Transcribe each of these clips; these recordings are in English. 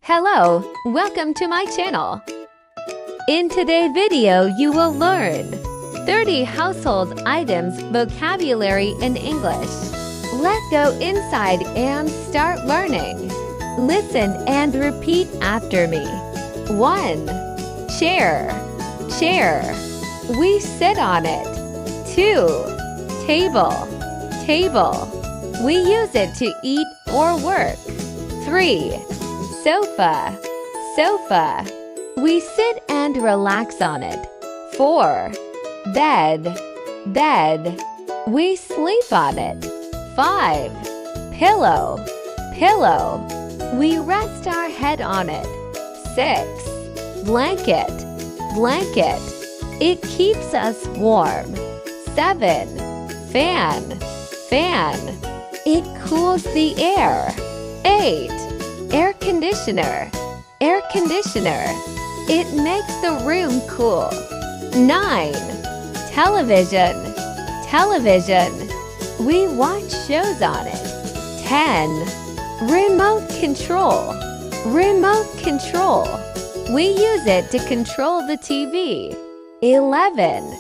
Hello, welcome to my channel. In today's video, you will learn 30 household items vocabulary in English. Let's go inside and start learning. Listen and repeat after me. 1. Chair. Chair. We sit on it. 2. Table. Table. We use it to eat or work. 3. Sofa. Sofa. We sit and relax on it. 4. Bed. Bed. We sleep on it. 5. Pillow. Pillow. We rest our head on it. 6. Blanket. Blanket. It keeps us warm. 7. Fan. Fan. It cools the air. 8. Air conditioner. Air conditioner. It makes the room cool. 9. Television. Television. We watch shows on it. 10. Remote control. Remote control. We use it to control the TV. 11.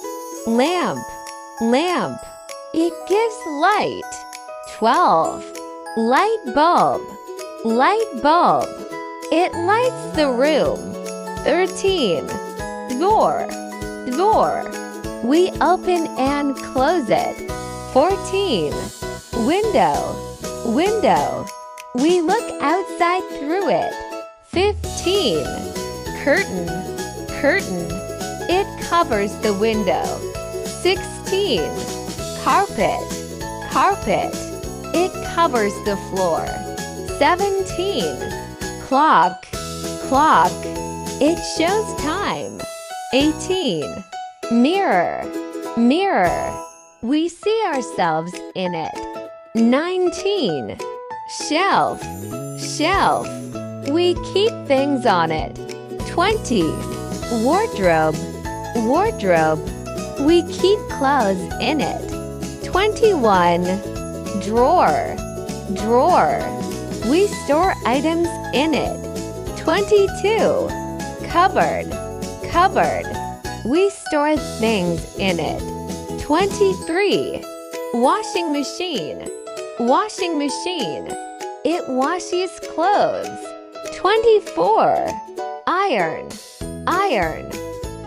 Lamp. Lamp. It gives light. 12. Light bulb. Light bulb. It lights the room. 13. Door. Door. We open and close it. 14. Window. Window. We look outside through it. 15. Curtain. Curtain. It covers the window. 16. Carpet. Carpet. It covers the floor. 17. Clock. Clock. It shows time. 18. Mirror. Mirror. We see ourselves in it. 19. Shelf. Shelf. We keep things on it. 20. Wardrobe. Wardrobe. We keep clothes in it. 21. Drawer. Drawer. We store items in it. 22. Cupboard. Cupboard. We store things in it. 23. Washing machine. Washing machine. It washes clothes. 24. Iron. Iron.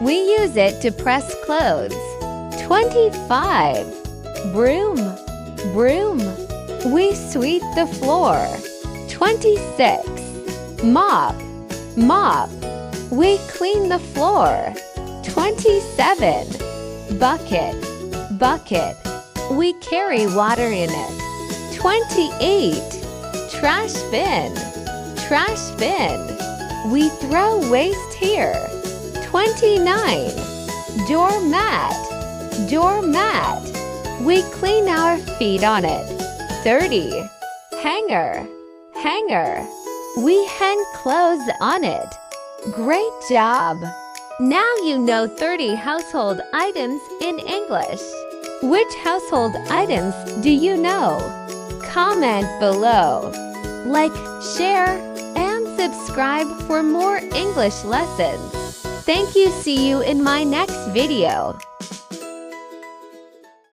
We use it to press clothes. 25. Broom. Broom. We sweep the floor. 26. Mop. Mop. We clean the floor. 27. Bucket. Bucket. We carry water in it. 28. Trash bin. Trash bin. We throw waste here. 29. Doormat. Doormat. We clean our feet on it. 30. Hanger. Hanger. We hang clothes on it. Great job! Now you know 30 household items in English. Which household items do you know? Comment below. Like, share, and subscribe for more English lessons. Thank you. See you in my next video.